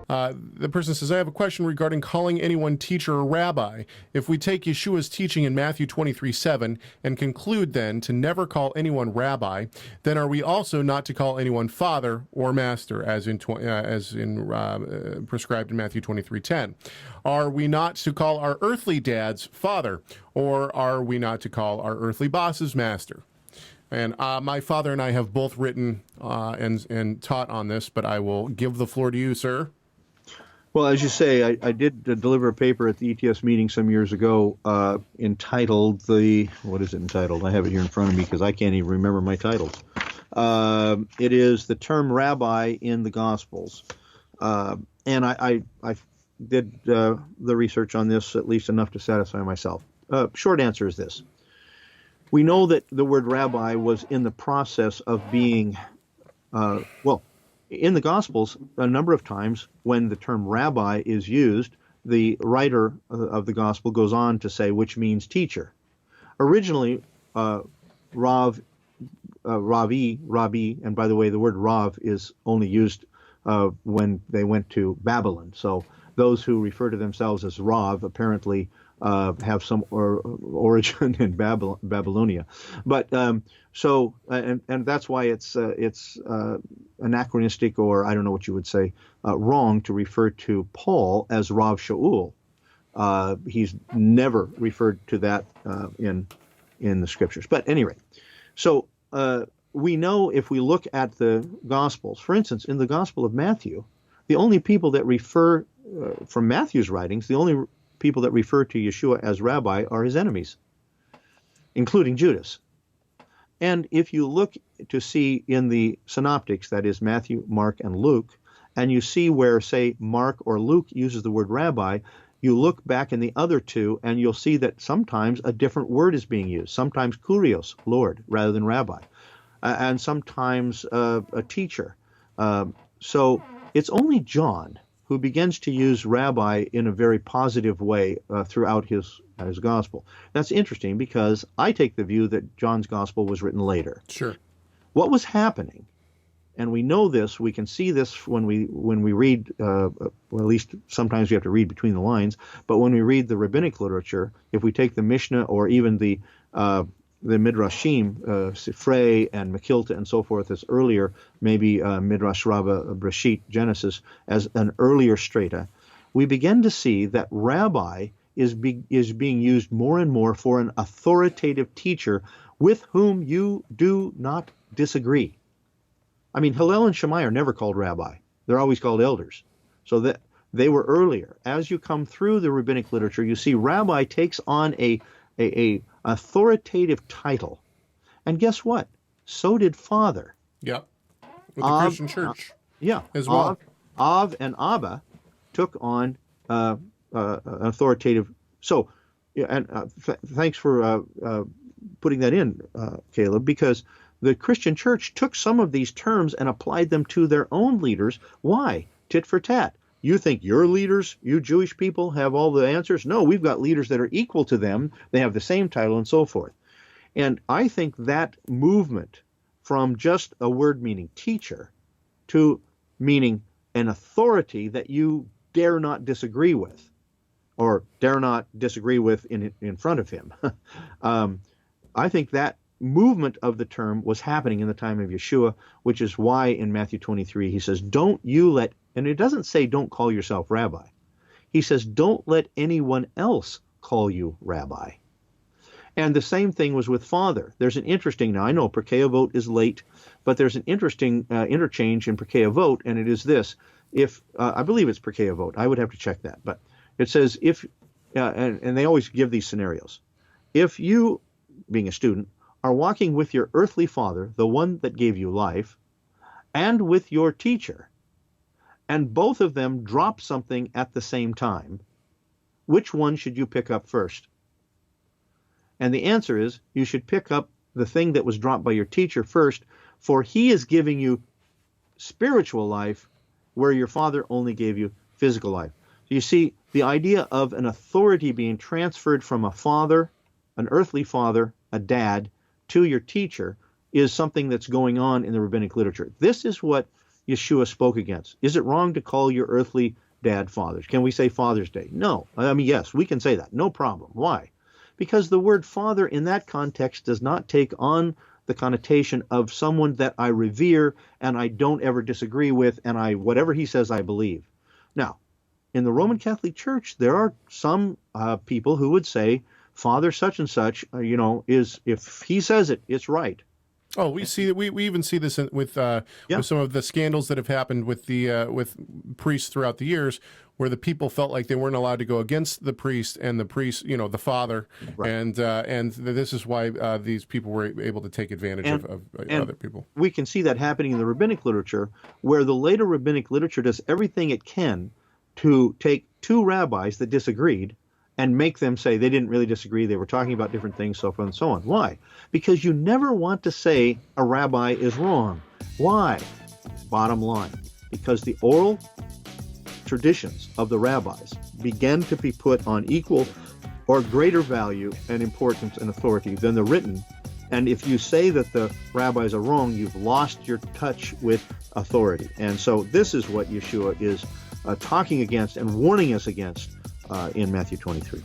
The person says, I have a question regarding calling anyone teacher or rabbi. If we take Yeshua's teaching in Matthew 23:7 and conclude then to never call anyone rabbi, then are we also not to call anyone father or master, as in prescribed in Matthew 23:10? Are we not to call our earthly dads father, or are we not to call our earthly bosses master? And my father and I have both written and taught on this, but I will give the floor to you, sir. Well, as you say, I did deliver a paper at the ETS meeting some years ago entitled what is it entitled? I have it here in front of me because I can't even remember my titles. It is the term rabbi in the Gospels. And I did the research on this, at least enough to satisfy myself. Short answer is this. We know that the word rabbi was in the process of being, in the Gospels, a number of times when the term rabbi is used, the writer of the Gospel goes on to say, which means teacher. Originally, Ravi, Rabbi, and by the way, the word Rav is only used when they went to Babylon. So those who refer to themselves as Rav apparently have some origin in Babylonia, but and that's why it's anachronistic, or I don't know what you would say, wrong to refer to Paul as Rav Shaul. He's never referred to that in the scriptures. But anyway, so we know if we look at the Gospels, for instance, in the Gospel of Matthew, the only people that refer from Matthew's writings, the only people that refer to Yeshua as rabbi are his enemies, including Judas. And if you look to see in the synoptics, that is Matthew, Mark, and Luke, and you see where, say, Mark or Luke uses the word rabbi, you look back in the other two, and you'll see that sometimes a different word is being used. Sometimes kurios, Lord, rather than rabbi, and sometimes a teacher. So it's only John who begins to use rabbi in a very positive way throughout his gospel. That's interesting because I take the view that John's gospel was written later. Sure. What was happening, and we know this, we can see this when we read, well, at least sometimes we have to read between the lines, but when we read the rabbinic literature, if we take the Mishnah or even the Midrashim, Sifrei and Mekilta and so forth as earlier, maybe Midrash Rabbah, Breshit, Genesis, as an earlier strata, we begin to see that rabbi is being used more and more for an authoritative teacher with whom you do not disagree. I mean, Hillel and Shammai are never called rabbi. They're always called elders. So that they were earlier. As you come through the rabbinic literature, you see rabbi takes on a authoritative title. And guess what? So did father. Yeah. With the Christian church. Yeah. As well. Av and Abba took on authoritative. So, and thanks for putting that in, Caleb, because the Christian church took some of these terms and applied them to their own leaders. Why? Tit for tat. You think your leaders, you Jewish people, have all the answers? No, we've got leaders that are equal to them. They have the same title and so forth. And I think that movement from just a word meaning teacher to meaning an authority that you dare not disagree with, or dare not disagree with in front of him. I think that movement of the term was happening in the time of Yeshua, which is why in Matthew 23 he says, don't you let, and it doesn't say don't call yourself rabbi. He says, don't let anyone else call you rabbi. And the same thing was with father. There's an interesting, now I know Perkei Avot is late, but there's an interesting interchange in Perkei Avot, and it is this. If, I believe it's Perkei Avot, I would have to check that, but it says if, and they always give these scenarios. If you, being a student, are walking with your earthly father, the one that gave you life, and with your teacher, and both of them drop something at the same time, which one should you pick up first? And the answer is you should pick up the thing that was dropped by your teacher first, for he is giving you spiritual life where your father only gave you physical life. So you see, the idea of an authority being transferred from a father, an earthly father, a dad, to your teacher is something that's going on in the rabbinic literature. This is what Yeshua spoke against. Is it wrong to call your earthly dad fathers? Can we say Father's Day? No. I mean, yes, we can say that. No problem. Why? Because the word father in that context does not take on the connotation of someone that I revere and I don't ever disagree with, and whatever he says, I believe. Now, in the Roman Catholic Church, there are some people who would say Father such and such, is, if he says it, it's right. Oh, we see that. We even see this with some of the scandals that have happened with priests throughout the years, where the people felt like they weren't allowed to go against the priest, and the priest, the father, right. And this is why these people were able to take advantage of other people. We can see that happening in the rabbinic literature, where the later rabbinic literature does everything it can to take two rabbis that disagreed and make them say they didn't really disagree, they were talking about different things, so forth and so on. Why? Because you never want to say a rabbi is wrong. Why? Bottom line, because the oral traditions of the rabbis began to be put on equal or greater value and importance and authority than the written. And if you say that the rabbis are wrong, you've lost your touch with authority. And so this is what Yeshua is talking against and warning us against in Matthew 23.